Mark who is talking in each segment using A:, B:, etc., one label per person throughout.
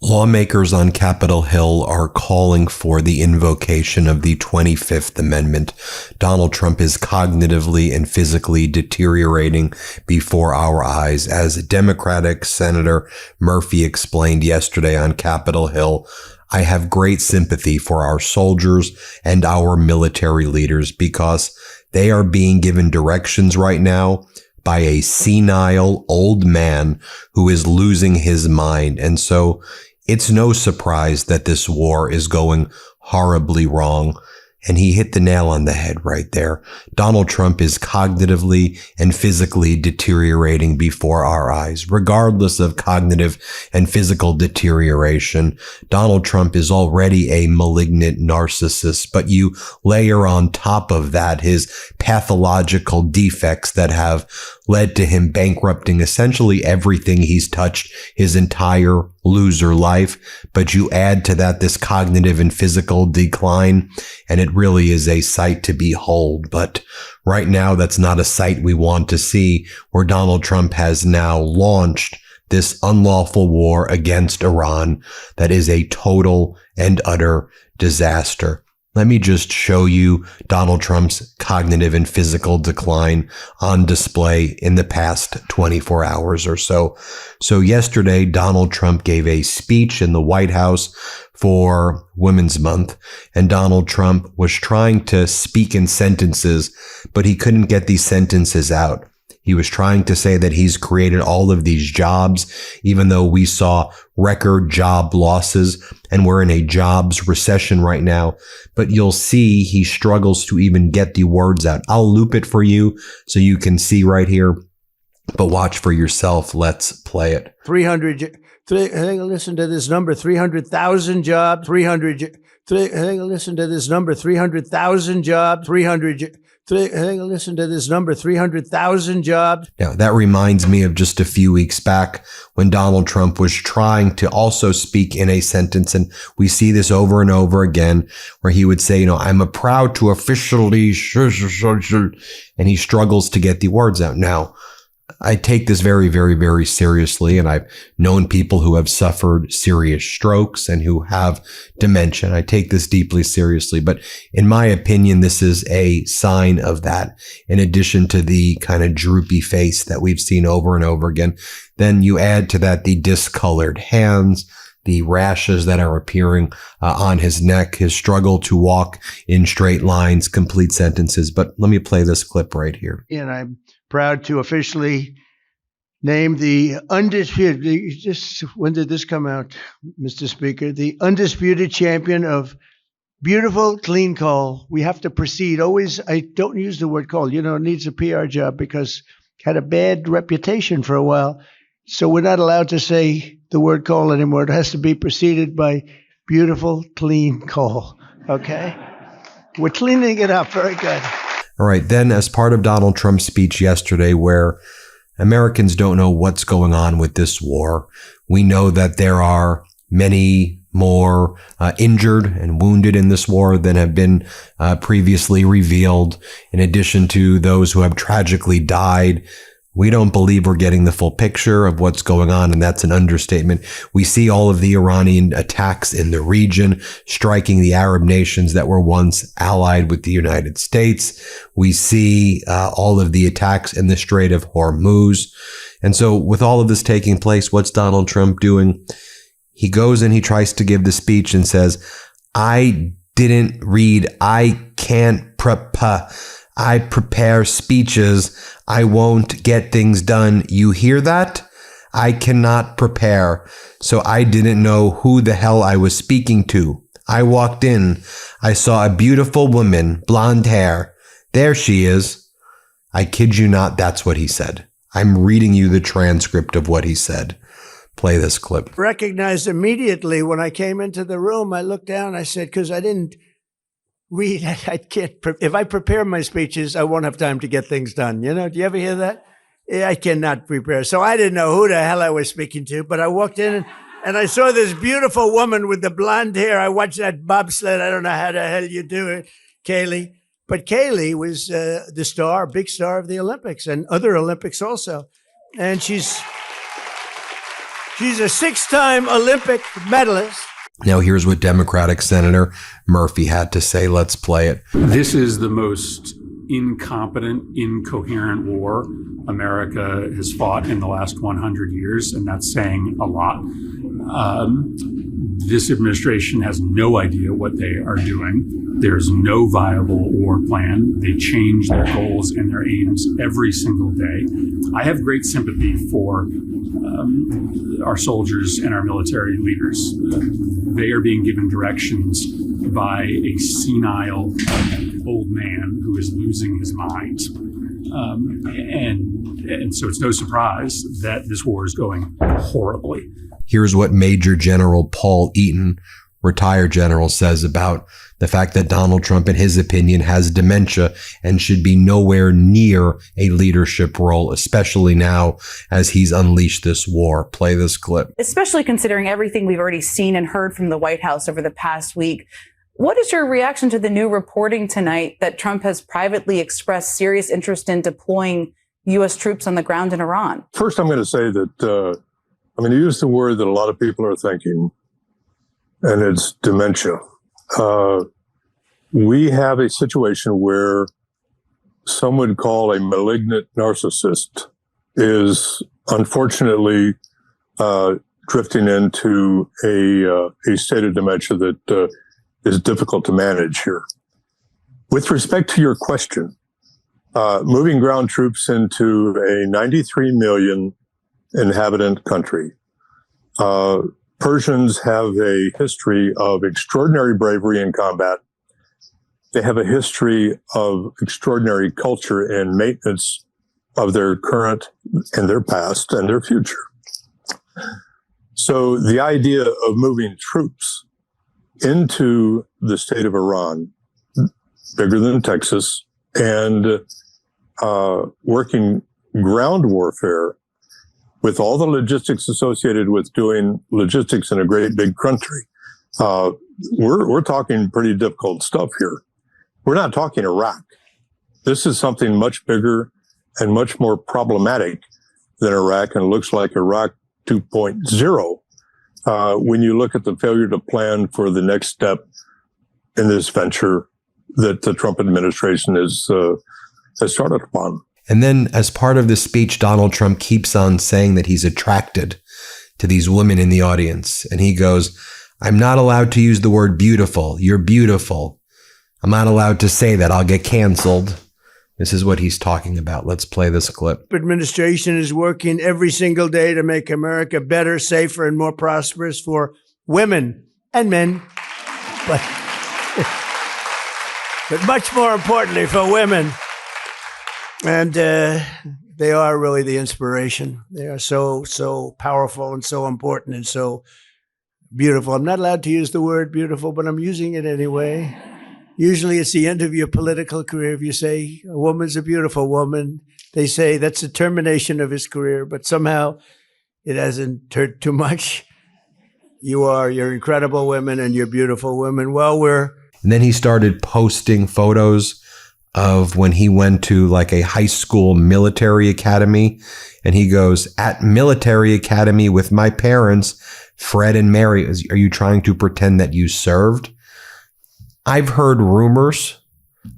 A: Lawmakers on Capitol Hill are calling for the invocation of the 25th Amendment. Donald Trump is cognitively and physically deteriorating before our eyes. As Democratic Senator Murphy explained yesterday on Capitol Hill, I have great sympathy for our soldiers and our military leaders because they are being given directions right now by a senile old man who is losing his mind. And so it's no surprise that this war is going horribly wrong. And he hit the nail on the head right there. Donald Trump is cognitively and physically deteriorating before our eyes. Regardless of cognitive and physical deterioration, Donald Trump is already a malignant narcissist, but you layer on top of that his pathological defects that have led to him bankrupting essentially everything he's touched his entire loser life. But you add to that this cognitive and physical decline, and it really is a sight to behold. But right now, that's not a sight we want to see, where Donald Trump has now launched this unlawful war against Iran that is a total and utter disaster. Let me just show you Donald Trump's cognitive and physical decline on display in the past 24 hours or so. So yesterday, Donald Trump gave a speech in the White House for Women's Month, and Donald Trump was trying to speak in sentences, but he couldn't get these sentences out. He was trying to say that he's created all of these jobs, even though we saw record job losses and we're in a jobs recession right now. But you'll see he struggles to even get the words out. I'll loop it for you so you can see right here, but watch for yourself. Let's play it.
B: Listen to this number, 300,000 jobs, listen to this number, 300,000 jobs, listen to this number, 300,000 jobs.
A: Now, that reminds me of just a few weeks back when Donald Trump was trying to also speak in a sentence. And we see this over and over again where he would say, I'm proud to officially, and he struggles to get the words out. Now, I take this very, very, very seriously, and I've known people who have suffered serious strokes and who have dementia. I take this deeply seriously, but in my opinion, this is a sign of that. In addition to the kind of droopy face that we've seen over and over again, then you add to that the discolored hands, the rashes that are appearing on his neck, his struggle to walk in straight lines, complete sentences. But let me play this clip right here.
B: And I'm proud to officially name the undisputed, when did this come out, Mr. Speaker? The undisputed champion of beautiful, clean call. We have to proceed. Always, I don't use the word call. It needs a PR job because it had a bad reputation for a while. So we're not allowed to say the word call anymore. It has to be preceded by beautiful, clean call. Okay? We're cleaning it up. Very good.
A: All right. Then, as part of Donald Trump's speech yesterday, where Americans don't know what's going on with this war, we know that there are many more injured and wounded in this war than have been previously revealed. In addition to those who have tragically died, we don't believe we're getting the full picture of what's going on, and that's an understatement. We see all of the Iranian attacks in the region, striking the Arab nations that were once allied with the United States. We see all of the attacks in the Strait of Hormuz. And so with all of this taking place, what's Donald Trump doing? He goes and he tries to give the speech and says, I didn't read, I can't prepare. I prepare speeches. I won't get things done. You hear that? I cannot prepare. So I didn't know who the hell I was speaking to. I walked in. I saw a beautiful woman, blonde hair. There she is. I kid you not, that's what he said. I'm reading you the transcript of what he said. Play this clip.
B: Recognized immediately when I came into the room, I looked down, I said, because I didn't read, I can't, if I prepare my speeches, I won't have time to get things done. Do you ever hear that? I cannot prepare. So I didn't know who the hell I was speaking to, but I walked in and I saw this beautiful woman with the blonde hair. I watched that bobsled. I don't know how the hell you do it, Kaylee. But Kaylee was the star, big star of the Olympics and other Olympics also. And she's She's a 6-time Olympic medalist.
A: Now here's what Democratic Senator Murphy had to say. Let's play it.
C: This is the most incompetent, incoherent war America has fought in the last 100 years, and that's saying a lot. This administration has no idea what they are doing. There's no viable war plan. They change their goals and their aims every single day. I have great sympathy for our soldiers and our military leaders. They are being given directions by a senile old man who is losing his mind. And so it's no surprise that this war is going horribly.
A: Here's what Major General Paul Eaton, retired general, says about the fact that Donald Trump, in his opinion, has dementia and should be nowhere near a leadership role, especially now as he's unleashed this war. Play this clip.
D: Especially considering everything we've already seen and heard from the White House over the past week. What is your reaction to the new reporting tonight that Trump has privately expressed serious interest in deploying U.S. troops on the ground in Iran?
E: First, I'm going to say that I'm going to use the word that a lot of people are thinking, and it's dementia. We have a situation where some would call a malignant narcissist is unfortunately drifting into a state of dementia that is difficult to manage here. With respect to your question, moving ground troops into a 93 million inhabitant country. Persians have a history of extraordinary bravery in combat. They have a history of extraordinary culture and maintenance of their current and their past and their future. So the idea of moving troops into the state of Iran, bigger than Texas, and working ground warfare with all the logistics associated with doing logistics in a great big country, we're talking pretty difficult stuff here. We're not talking Iraq. This is something much bigger and much more problematic than Iraq, and it looks like Iraq 2.0 when you look at the failure to plan for the next step in this venture that the Trump administration has started upon.
A: And then as part of this speech, Donald Trump keeps on saying that he's attracted to these women in the audience. And he goes, I'm not allowed to use the word beautiful. You're beautiful. I'm not allowed to say that. I'll get canceled. This is what he's talking about. Let's play this clip.
B: The administration is working every single day to make America better, safer, and more prosperous for women and men. But much more importantly for women. And they are really the inspiration. They are so powerful and so important and so beautiful. I'm not allowed to use the word beautiful, but I'm using it anyway. Usually it's the end of your political career. If you say a woman's a beautiful woman, they say that's the termination of his career, but somehow it hasn't hurt too much. You're incredible women and you're beautiful women.
A: And then he started posting photos of when he went to like a high school military academy. And he goes, at military academy with my parents, Fred and Mary. Are you trying to pretend that you served? I've heard rumors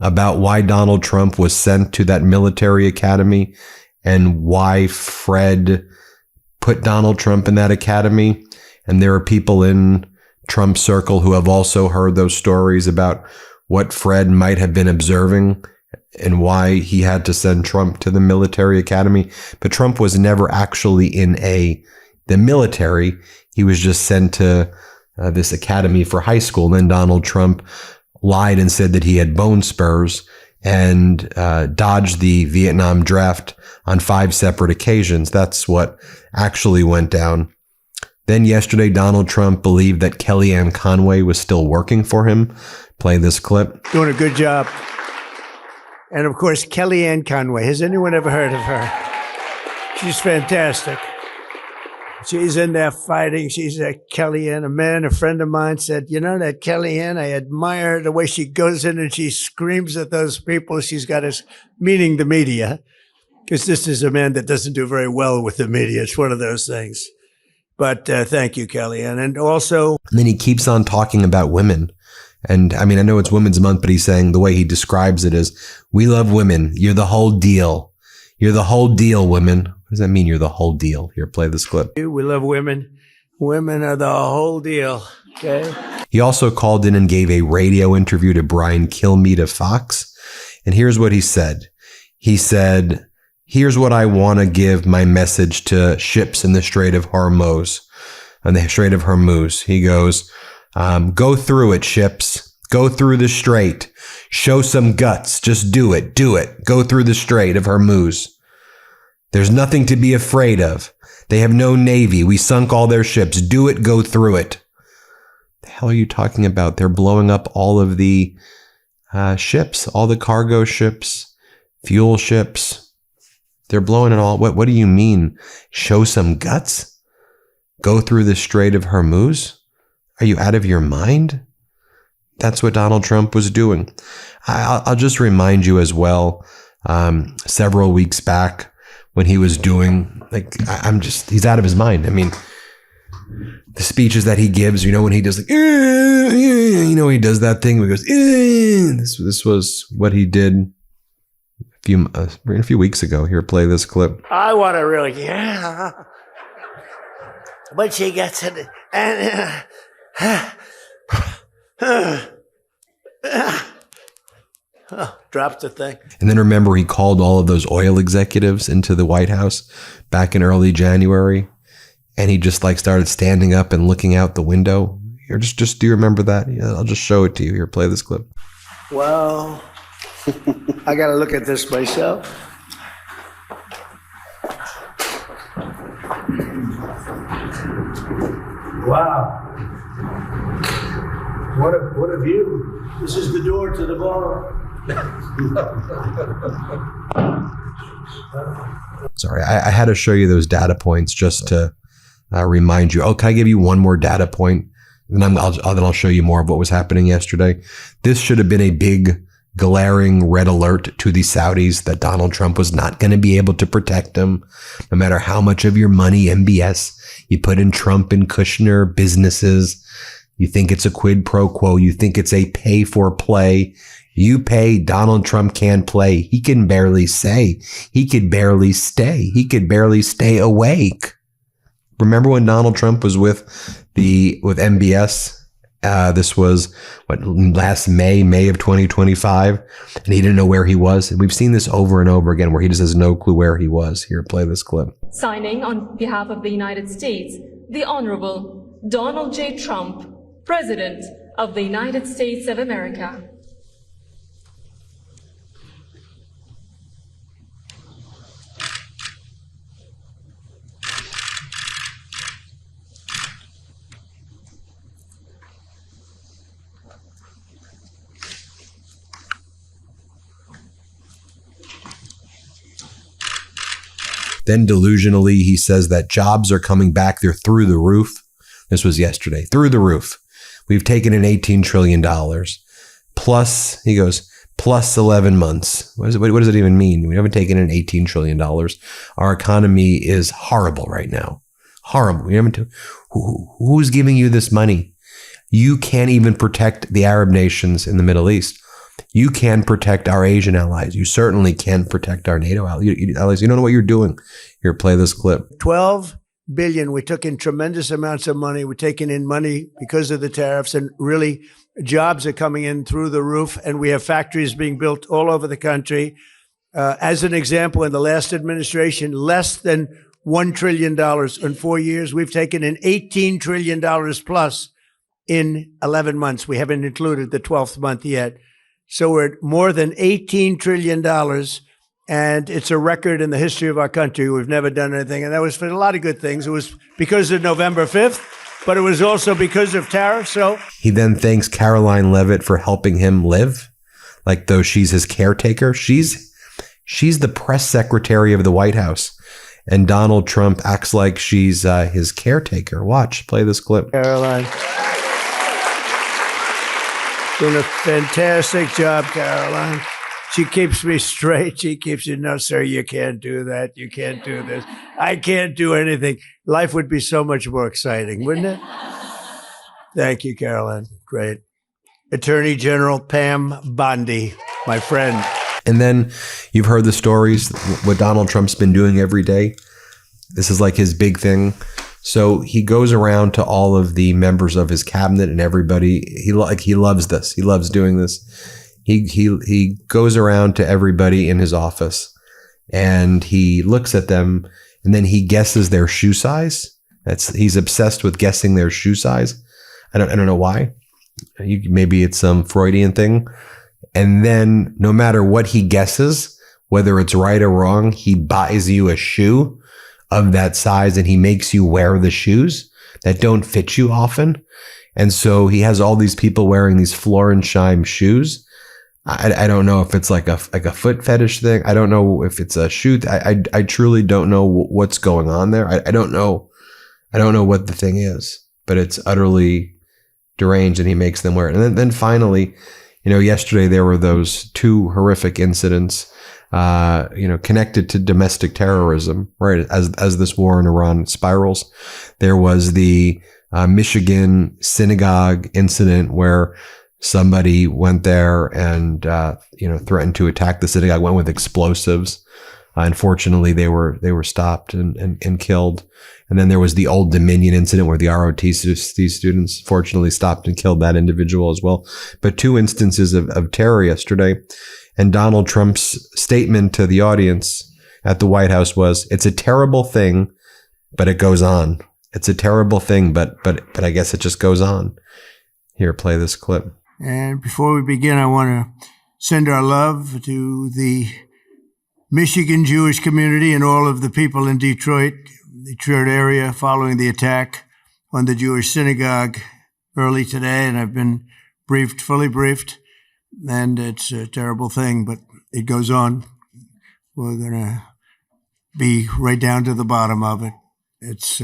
A: about why Donald Trump was sent to that military academy and why Fred put Donald Trump in that academy. And there are people in Trump's circle who have also heard those stories about what Fred might have been observing and why he had to send Trump to the military academy. But Trump was never actually in the military. He was just sent to this academy for high school. And then Donald Trump lied and said that he had bone spurs and dodged the Vietnam draft on 5 separate occasions. That's what actually went down. Then yesterday, Donald Trump believed that Kellyanne Conway was still working for him. Play this clip.
B: Doing a good job. And of course, Kellyanne Conway. Has anyone ever heard of her? She's fantastic. She's in there fighting. She's a Kellyanne. A friend of mine said, you know, that Kellyanne, I admire the way she goes in and she screams at those people she's got us, meaning the media, because this is a man that doesn't do very well with the media. It's one of those things. But thank you, Kellyanne. And also,
A: And then he keeps on talking about women. And I mean, I know it's Women's Month, but he's saying the way he describes it is, we love women. You're the whole deal. You're the whole deal, women. What does that mean? You're the whole deal. Here, play this clip.
B: we love women. Women are the whole deal. Okay.
A: He also called in and gave a radio interview to Brian Kilmeade of Fox. And here's what he said. He said, here's what I want to give my message to ships in the Strait of Hormuz. On the Strait of Hormuz, he goes, go through it, ships. Go through the strait. Show some guts. Just do it. Do it. Go through the Strait of Hormuz. There's nothing to be afraid of. They have no navy. We sunk all their ships. Do it. Go through it. The hell are you talking about? They're blowing up all of the ships, all the cargo ships, fuel ships. They're blowing it all. What do you mean? Show some guts? Go through the Strait of Hormuz? Are you out of your mind? That's what Donald Trump was doing. I'll just remind you as well, several weeks back when he was doing, he's out of his mind. I mean, the speeches that he gives, when he does he does that thing where he goes, this was what he did a few weeks ago. Here, play this clip.
B: I want to really, but she gets it, and drops the thing.
A: And then remember, he called all of those oil executives into the White House back in early January, and he just started standing up and looking out the window. Here, just do you remember that? Yeah, I'll just show it to you. Here, play this clip.
B: Well, I got to look at this myself. Wow. What a view. This is the door to the bar.
A: Sorry, I had to show you those data points just to remind you. Oh, can I give you one more data point? And then I'll show you more of what was happening yesterday. This should have been a big, glaring red alert to the Saudis that Donald Trump was not going to be able to protect them, no matter how much of your money, MBS, you put in Trump and Kushner businesses. You think it's a quid pro quo. You think it's a pay for play. You pay, Donald Trump can't play. He can barely say. He could barely stay. He could barely stay awake. Remember when Donald Trump was with MBS? This was last May of 2025, and he didn't know where he was. And we've seen this over and over again, where he just has no clue where he was. Here, play this clip.
F: Signing on behalf of the United States, the Honorable Donald J. Trump, President of the United States of America.
A: Then delusionally, he says that jobs are coming back. They're through the roof. This was yesterday. Through the roof. We've taken in $18 trillion. Plus, he goes, plus 11 months. What does it even mean? We haven't taken in $18 trillion. Our economy is horrible right now. Horrible. We haven't. Who's giving you this money? You can't even protect the Arab nations in the Middle East. You can protect our Asian allies. You certainly can protect our NATO allies. You don't know what you're doing. Here, play this clip.
B: 12 billion. We took in tremendous amounts of money. We're taking in money because of the tariffs, and really jobs are coming in through the roof. And we have factories being built all over the country. As an example, in the last administration, less than $1 trillion in 4 years. We've taken in $18 trillion plus in 11 months. We haven't included the 12th month yet. So we're at more than $18 trillion, and it's a record in the history of our country. We've never done anything, and that was for a lot of good things. It was because of November 5th, but it was also because of tariffs. So
A: he then thanks Caroline Leavitt for helping him live, like though she's his caretaker. She's the press secretary of the White House, and Donald Trump acts like she's his caretaker. Watch, play this clip.
B: Caroline. Doing a fantastic job, Caroline. She keeps me straight. She keeps you, no, sir, you can't do that. You can't do this. I can't do anything. Life would be so much more exciting, wouldn't it? Thank you, Caroline. Great. Attorney General Pam Bondi, my friend.
A: And then you've heard the stories, what Donald Trump's been doing every day. This is like his big thing. So he goes around to all of the members of his cabinet and everybody. He loves this. He loves doing this. He goes around to everybody in his office and he looks at them and then he guesses their shoe size. He's obsessed with guessing their shoe size. I don't know why. Maybe it's some Freudian thing. And then no matter what he guesses, whether it's right or wrong, he buys you a shoe of that size and he makes you wear the shoes that don't fit you often. And so he has all these people wearing these Florenscheim shoes. I don't know if it's like a foot fetish thing. I don't know if it's a shoe. I truly don't know what's going on there. I don't know what the thing is, but it's utterly deranged and he makes them wear it. And then finally, yesterday there were those two horrific incidents, connected to domestic terrorism, right? As this war in Iran spirals, there was the Michigan synagogue incident where somebody went there and, threatened to attack the synagogue, went with explosives. Unfortunately, they were stopped and killed. And then there was the Old Dominion incident where the ROTC students fortunately stopped and killed that individual as well. But two instances of terror yesterday. And Donald Trump's statement to the audience at the White House was, it's a terrible thing, but it goes on. It's a terrible thing, but I guess it just goes on. Here, play this clip.
B: And before we begin, I want to send our love to the Michigan Jewish community and all of the people in Detroit area following the attack on the Jewish synagogue early today. And I've been fully briefed, and it's a terrible thing, but it goes on. We're going to be right down to the bottom of it. It's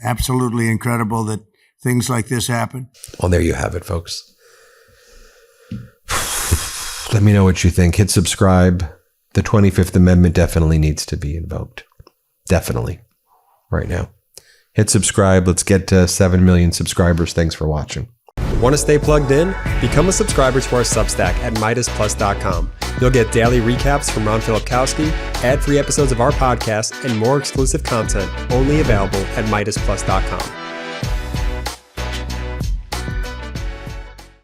B: absolutely incredible that things like this happen.
A: Well, there you have it, folks. Let me know what you think. Hit subscribe. The 25th Amendment definitely needs to be invoked. Definitely. Right now. Hit subscribe. Let's get to 7 million subscribers. Thanks for watching.
G: Want to stay plugged in? Become a subscriber to our Substack at MeidasPlus.com. You'll get daily recaps from Ron Filipkowski, ad-free episodes of our podcast, and more exclusive content only available at MeidasPlus.com.